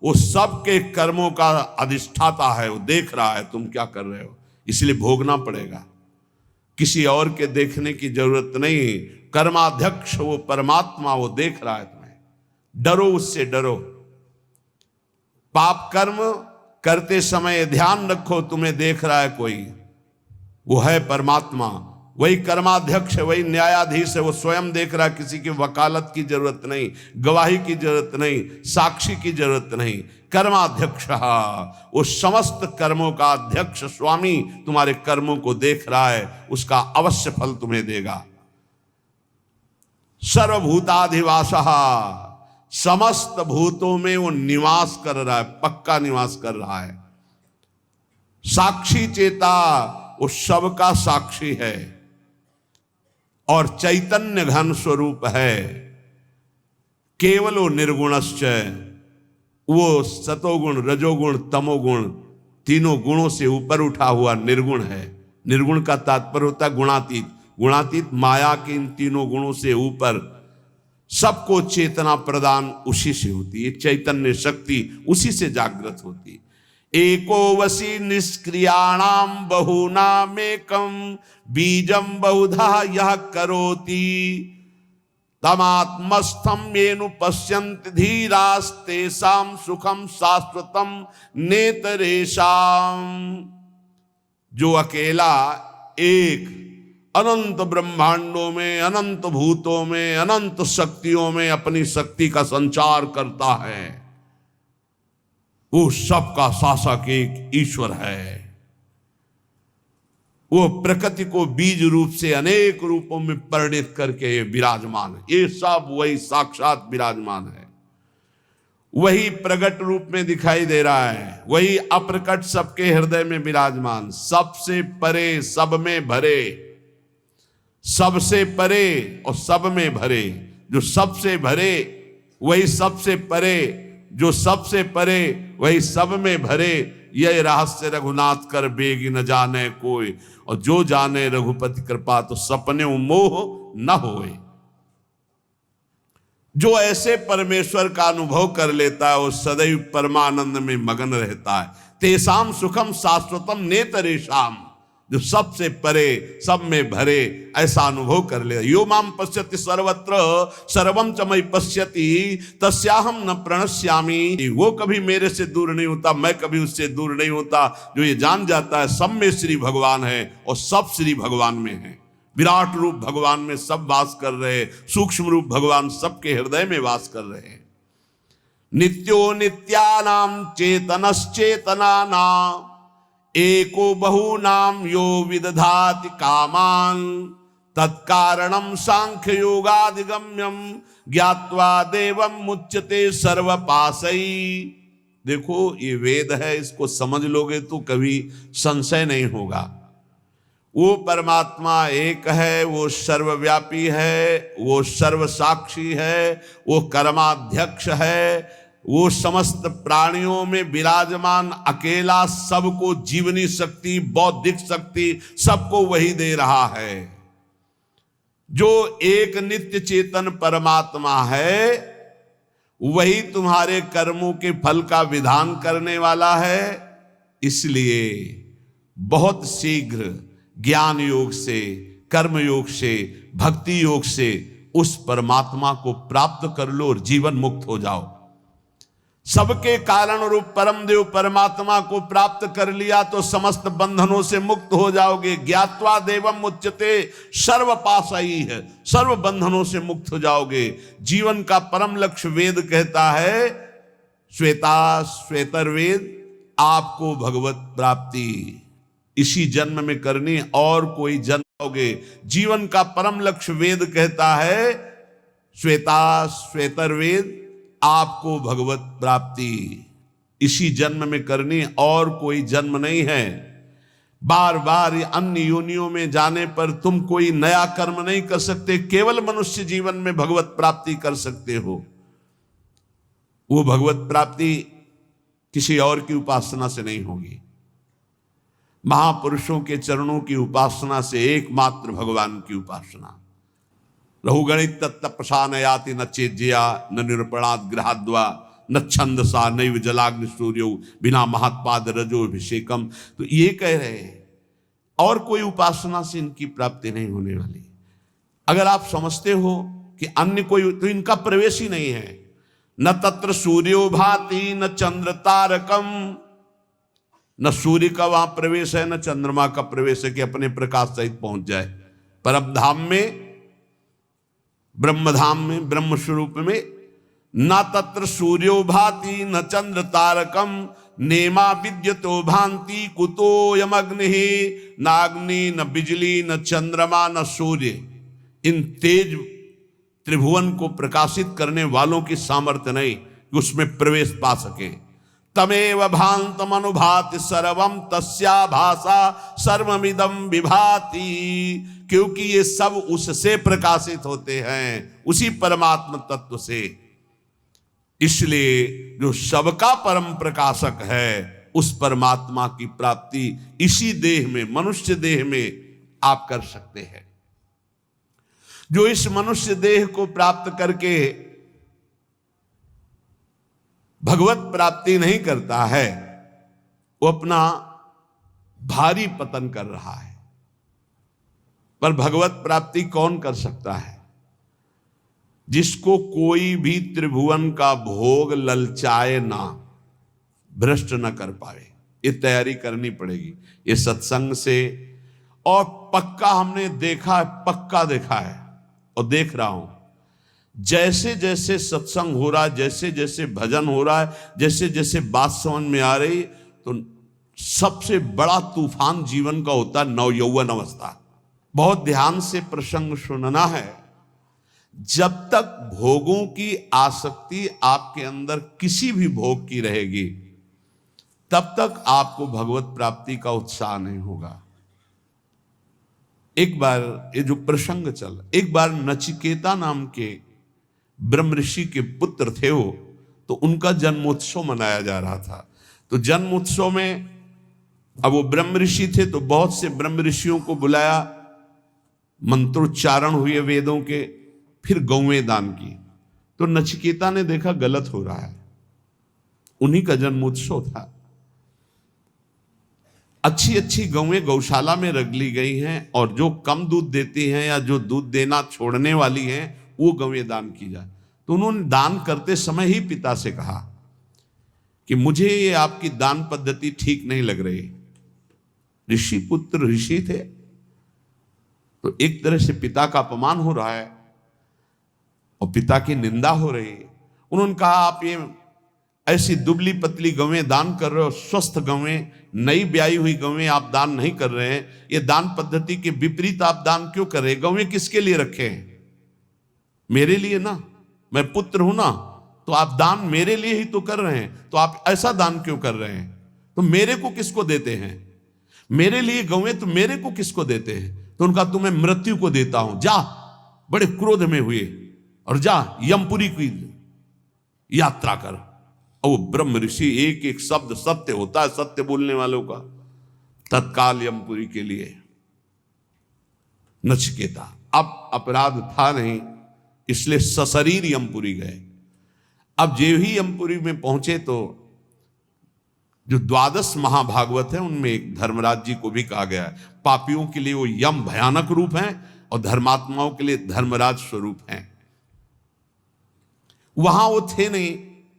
वो सबके कर्मों का अधिष्ठाता है, वो देख रहा है तुम क्या कर रहे हो, इसलिए भोगना पड़ेगा। किसी और के देखने की जरूरत नहीं, कर्माध्यक्ष वो परमात्मा, वो देख रहा है तुम्हें। डरो, उससे डरो। पाप कर्म करते समय ध्यान रखो, तुम्हें देख रहा है कोई, वो है परमात्मा, वही कर्माध्यक्ष है, वही न्यायाधीश है, वो स्वयं देख रहा है। किसी की वकालत की जरूरत नहीं, गवाही की जरूरत नहीं, साक्षी की जरूरत नहीं। कर्माध्यक्ष, वो समस्त कर्मों का अध्यक्ष स्वामी तुम्हारे कर्मों को देख रहा है, उसका अवश्य फल तुम्हें देगा। सर्वभूताधिवासः, समस्त भूतों में वो निवास कर रहा है, पक्का निवास कर रहा है। साक्षी चेता, वो सबका साक्षी है और चैतन्य घन स्वरूप है। केवलो निर्गुणश्च, वो सतोगुण रजोगुण तमोगुण तीनों गुणों से ऊपर उठा हुआ निर्गुण है। निर्गुण का तात्पर्य होता है गुणातीत। गुणातीत माया के इन तीनों गुणों से ऊपर, सबको चेतना प्रदान उसी से होती है। चैतन्य शक्ति उसी से जागृत होती है। एको वसी निष्क्रियाणाम बहुनामेकम बीजम बहुधा यह करोति तमात्मस्थम येनु पश्यन्ति धीरास्तेषां सुखम शाश्वतम नेतरेषाम। जो अकेला एक अनंत ब्रह्मांडों में, अनंत भूतों में, अनंत शक्तियों में अपनी शक्ति का संचार करता है, वो सबका शासक एक ईश्वर है। वो प्रकृति को बीज रूप से अनेक रूपों में परिणित करके विराजमान है। ये सब वही साक्षात विराजमान है, वही प्रकट रूप में दिखाई दे रहा है, वही अप्रकट सबके हृदय में विराजमान, सबसे परे सब में भरे, सबसे परे और सब में भरे। जो सबसे भरे वही सबसे परे, जो सबसे परे वही सब में भरे। यह रहस्य रघुनाथ कर बेगी न जाने कोई, और जो जाने रघुपति कृपा तो सपने मोह न होए। जो ऐसे परमेश्वर का अनुभव कर लेता है वो सदैव परमानंद में मगन रहता है। तेषाम सुखम शाश्वतम नेतरेषाम, जो सबसे परे सब में भरे ऐसा अनुभव कर ले। यो माम पश्यति सर्वत्र सर्वम च मयि पश्यति तस्याहम न प्रणश्यामि। वो कभी मेरे से दूर नहीं होता, मैं कभी उससे दूर नहीं होता। जो ये जान जाता है सब में श्री भगवान है और सब श्री भगवान में है। विराट रूप भगवान में सब वास कर रहे, सूक्ष्म रूप भगवान सबके हृदय में वास कर रहे हैं। नित्यो नित्यानाम चेतनश्चेतनानाम एको बहुनाम यो विदधाति कामान तत्कारणम सांख्य योगादिगम्यम ज्ञात्वा देवम मुच्यते सर्वपासई। देखो ये वेद है, इसको समझ लोगे तो कभी संशय नहीं होगा। वो परमात्मा एक है, वो सर्वव्यापी है, वो सर्वसाक्षी है, वो कर्माध्यक्ष है, वो समस्त प्राणियों में विराजमान अकेला, सबको जीवनी शक्ति, बौद्धिक शक्ति सबको वही दे रहा है। जो एक नित्य चेतन परमात्मा है वही तुम्हारे कर्मों के फल का विधान करने वाला है। इसलिए बहुत शीघ्र ज्ञान योग से, कर्म योग से, भक्ति योग से उस परमात्मा को प्राप्त कर लो और जीवन मुक्त हो जाओ। सबके कारण रूप परम देव परमात्मा को प्राप्त कर लिया तो समस्त बंधनों से मुक्त हो जाओगे। ज्ञात्वा देवम मुच्यते सर्वपाशई है, सर्व बंधनों से मुक्त हो जाओगे। जीवन का परम लक्ष्य वेद कहता है, श्वेता श्वेतर्वेद, आपको भगवत प्राप्ति इसी जन्म में करनी, और कोई जन्म होगे। जीवन का परम लक्ष्य वेद कहता है, श्वेता श्वेतर्वेद, आपको भगवत प्राप्ति इसी जन्म में करनी, और कोई जन्म नहीं है। बार बार अन्य योनियों में जाने पर तुम कोई नया कर्म नहीं कर सकते, केवल मनुष्य जीवन में भगवत प्राप्ति कर सकते हो। वो भगवत प्राप्ति किसी और की उपासना से नहीं होगी। महापुरुषों के चरणों की उपासना से एकमात्र भगवान की उपासना। रहुगणित तत्प्रसानयाति न चेज्या न निरूपणात् गृहाद्वा न छंदसा नैव जलाग्नि सूर्यो बिना महत्पाद रजो अभिषेकम। तो ये कह रहे हैं और कोई उपासना से इनकी प्राप्ति नहीं होने वाली। अगर आप समझते हो कि अन्य कोई, तो इनका प्रवेश ही नहीं है। न तत्र सूर्यो भाति न चंद्र तारकम, न सूर्य का वहां प्रवेश है न चंद्रमा का प्रवेश है कि अपने प्रकाश सहित पहुंच जाए परम धाम में, ब्रह्मधाम में, ब्रह्म स्वरूप में। न तत्र सूर्यो भाति न चंद्र तारकम नेमा विद्यतो भांति कुतो यमग्नि, न अग्नि न बिजली न चंद्रमा न सूर्य। इन तेज त्रिभुवन को प्रकाशित करने वालों की सामर्थ्य नहीं कि उसमें प्रवेश पा सके। तमेव भांतम अनुभाति सर्वम तस्या भाषा सर्वमिदम विभाति, क्योंकि ये सब उससे प्रकाशित होते हैं, उसी परमात्मा तत्व से। इसलिए जो सबका परम प्रकाशक है उस परमात्मा की प्राप्ति इसी देह में, मनुष्य देह में आप कर सकते हैं। जो इस मनुष्य देह को प्राप्त करके भगवत प्राप्ति नहीं करता है वो अपना भारी पतन कर रहा है। पर भगवत प्राप्ति कौन कर सकता है? जिसको कोई भी त्रिभुवन का भोग ललचाए ना, भ्रष्ट ना कर पाए। ये तैयारी करनी पड़ेगी ये सत्संग से। और पक्का हमने देखा है, पक्का देखा है और देख रहा हूं, जैसे जैसे सत्संग हो रहा है, जैसे जैसे भजन हो रहा है, जैसे जैसे बात समझ में आ रही, तो सबसे बड़ा तूफान जीवन का होता है नवयौवन अवस्था। बहुत ध्यान से प्रसंग सुनना है। जब तक भोगों की आसक्ति आपके अंदर किसी भी भोग की रहेगी तब तक आपको भगवत प्राप्ति का उत्साह नहीं होगा। एक बार ये जो प्रसंग चल, एक बार नचिकेता नाम के ब्रह्म ऋषि के पुत्र थे वो, तो उनका जन्मोत्सव मनाया जा रहा था। तो जन्मोत्सव में अब वो ब्रह्म ऋषि थे तो बहुत से ब्रह्म ऋषियों को बुलाया, मंत्रोच्चारण हुए वेदों के, फिर गौवें दान की। तो नचिकेता ने देखा गलत हो रहा है, उन्हीं का जन्मोत्सव था। अच्छी अच्छी गौवें गौशाला में रख ली गई हैं और जो कम दूध देती हैं या जो दूध देना छोड़ने वाली हैं वो गौवें दान की जाए। तो उन्होंने दान करते समय ही पिता से कहा कि मुझे ये आपकी दान पद्धति ठीक नहीं लग रही। ऋषि पुत्र ऋषि थे तो एक तरह से पिता का अपमान हो रहा है और पिता की निंदा हो रही है। उन्होंने कहा आप ये ऐसी दुबली पतली गौवें दान कर रहे हो, स्वस्थ गौवें, नई ब्याई हुई गौवें आप दान नहीं कर रहे हैं। ये दान पद्धति के विपरीत आप दान क्यों कर रहे हैं? गौवें किसके लिए रखे हैं? मेरे लिए ना, मैं पुत्र हूं ना, तो आप दान मेरे लिए ही तो कर रहे हैं। तो आप ऐसा दान क्यों कर रहे हैं? तो मेरे को किसको देते हैं? मेरे लिए गौवें तो मेरे को किसको देते हैं? तो उनका तुम्हें मृत्यु को देता हूं, जा। बड़े क्रोध में हुए और जा यमपुरी की यात्रा कर। और वो ब्रह्म ऋषि, एक एक शब्द सत्य होता है सत्य बोलने वालों का, तत्काल यमपुरी के लिए नचिकेता। अब अपराध था नहीं इसलिए सशरीर यमपुरी गए। अब जो ही यमपुरी में पहुंचे तो जो 12 महाभागवत है उनमें एक धर्मराज जी को भी कहा गया है। पापियों के लिए वो यम भयानक रूप है और धर्मात्माओं के लिए धर्मराज स्वरूप हैं। वहां वो थे नहीं,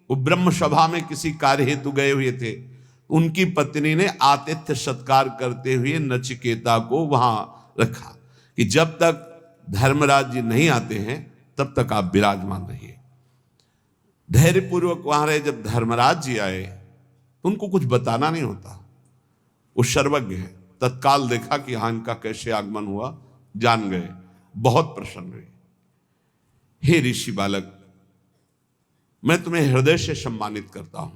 वो ब्रह्म सभा में किसी कार्य हेतु गए हुए थे। उनकी पत्नी ने आतिथ्य सत्कार करते हुए नचिकेता को वहां रखा कि जब तक धर्मराज जी नहीं आते हैं तब तक आप विराजमान रहिए। धैर्यपूर्वक वहां रहे। जब धर्मराज जी आए तो उनको कुछ बताना नहीं होता, वो सर्वज्ञ है। तत्काल देखा कि हाँ इनका कैसे आगमन हुआ, जान गए, बहुत प्रसन्न हुए। हे ऋषि बालक, मैं तुम्हें हृदय से सम्मानित करता हूं,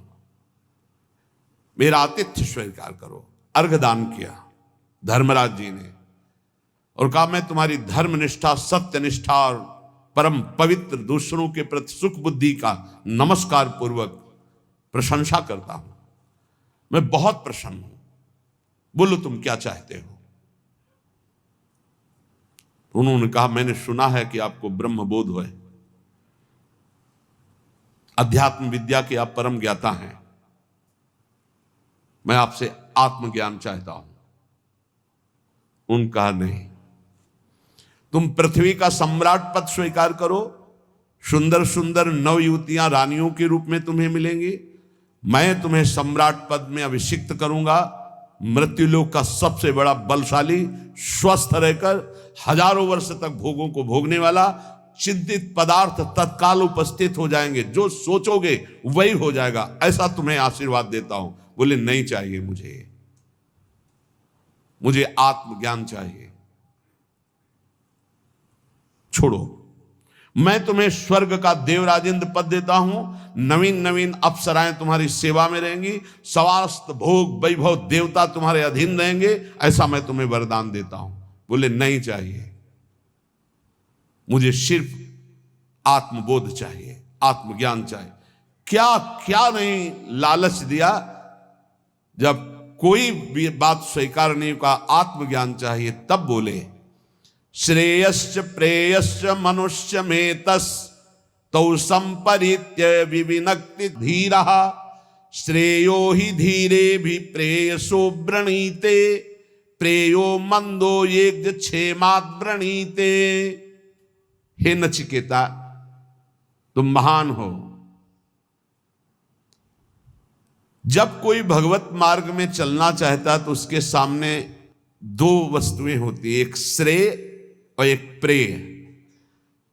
मेरा आतिथ्य स्वीकार करो। अर्घदान किया धर्मराज जी ने और कहा मैं तुम्हारी धर्मनिष्ठा, सत्यनिष्ठा और परम पवित्र दूसरों के प्रति सुख बुद्धि का नमस्कार पूर्वक प्रशंसा करता हूं। मैं बहुत प्रसन्न हूं, बोलो तुम क्या चाहते हो? उन्होंने कहा मैंने सुना है कि आपको ब्रह्म बोध है, अध्यात्म विद्या के आप परम ज्ञाता हैं, मैं आपसे आत्मज्ञान चाहता हूं। उनका नहीं, तुम पृथ्वी का सम्राट पद स्वीकार करो, सुंदर सुंदर नव युवतियां रानियों के रूप में तुम्हें मिलेंगी, मैं तुम्हें सम्राट पद में अभिषिक्त करूंगा। मृत्युलोक का सबसे बड़ा बलशाली, स्वस्थ रहकर हजारों वर्ष तक भोगों को भोगने वाला, चिंतित पदार्थ तत्काल उपस्थित हो जाएंगे, जो सोचोगे वही हो जाएगा, ऐसा तुम्हें आशीर्वाद देता हूं। बोले नहीं चाहिए, मुझे आत्मज्ञान चाहिए, छोड़ो। मैं तुम्हें स्वर्ग का देवराजेंद्र पद देता हूं, नवीन नवीन अप्सराएं तुम्हारी सेवा में रहेंगी, समस्त भोग वैभव देवता तुम्हारे अधीन रहेंगे, ऐसा मैं तुम्हें वरदान देता हूं। बोले नहीं चाहिए, मुझे सिर्फ आत्मबोध चाहिए, आत्मज्ञान चाहिए। क्या क्या नहीं लालच दिया, जब कोई भी बात स्वीकार नहीं का, आत्मज्ञान चाहिए, तब बोले श्रेयश्च प्रेयश्च मनुष्य में तस् तौ संपरित्य विविनक्ति धीरः श्रेयो ही धीरे भी प्रेयसो वृणीते प्रेयो मंदो यज्ञ क्षेमात् वृणीते। हे नचिकेता, तुम महान हो। जब कोई भगवत मार्ग में चलना चाहता तो उसके सामने दो वस्तुएं होती है, एक श्रेय और एक प्रेय।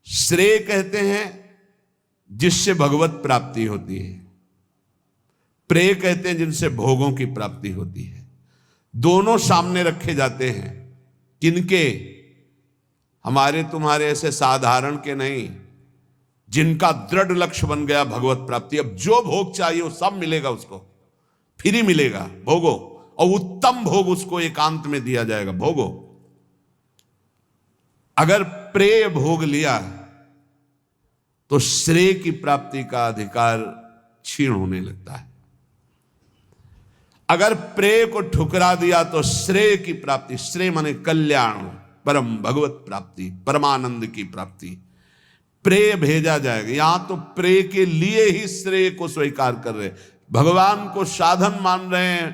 श्रेय कहते हैं जिससे भगवत प्राप्ति होती है, प्रेय कहते हैं जिनसे भोगों की प्राप्ति होती है। दोनों सामने रखे जाते हैं। किनके? हमारे तुम्हारे ऐसे साधारण के नहीं, जिनका दृढ़ लक्ष्य बन गया भगवत प्राप्ति। अब जो भोग चाहिए वो सब मिलेगा, उसको फ्री मिलेगा, भोगो, और उत्तम भोग उसको एकांत में दिया जाएगा, भोगो। अगर प्रेय भोग लिया तो श्रेय की प्राप्ति का अधिकार क्षीण होने लगता है। अगर प्रेय को ठुकरा दिया तो श्रेय की प्राप्ति, श्रेय माने कल्याण, परम भगवत प्राप्ति, परमानंद की प्राप्ति, प्रेय भेजा जाएगा। यहां तो प्रेय के लिए ही श्रेय को स्वीकार कर रहे, भगवान को साधन मान रहे हैं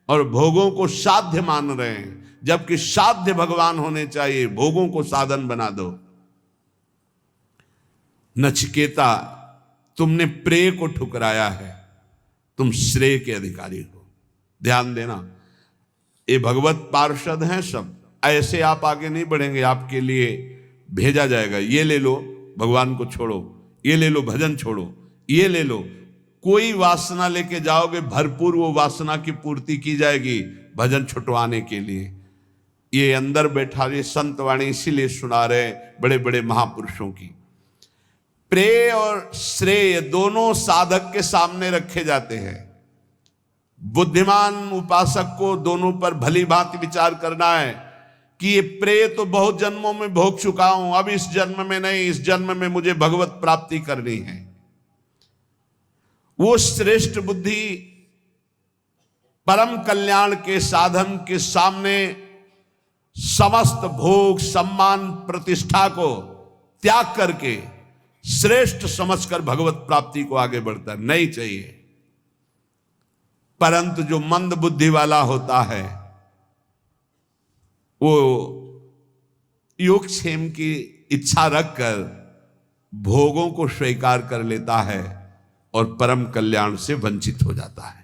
और भोगों को साध्य मान रहे हैं, जबकि साध्य भगवान होने चाहिए, भोगों को साधन बना दो। नचिकेता, तुमने प्रेय को ठुकराया है, तुम श्रेय के अधिकारी हो। ध्यान देना, ये भगवत पार्षद हैं सब, ऐसे आप आगे नहीं बढ़ेंगे। आपके लिए भेजा जाएगा, ये ले लो, भगवान को छोड़ो, ये ले लो, भजन छोड़ो, ये ले लो। कोई वासना लेके जाओगे, भरपूर वो वासना की पूर्ति की जाएगी भजन छुटवाने के लिए। ये अंदर बैठा ये संत वाणी इसीलिए सुना रहे बड़े बड़े महापुरुषों की। प्रेय और श्रेय दोनों साधक के सामने रखे जाते हैं। बुद्धिमान उपासक को दोनों पर भली भांति विचार करना है कि ये प्रेय तो बहुत जन्मों में भोग चुका हूं, अब इस जन्म में नहीं, इस जन्म में मुझे भगवत प्राप्ति करनी है। वो श्रेष्ठ बुद्धि परम कल्याण के साधन के सामने समस्त भोग, सम्मान, प्रतिष्ठा को त्याग करके श्रेष्ठ समझकर भगवत प्राप्ति को आगे बढ़ता नहीं चाहिए। परंतु जो मंद बुद्धि वाला होता है वो योगक्षेम की इच्छा रखकर भोगों को स्वीकार कर लेता है और परम कल्याण से वंचित हो जाता है।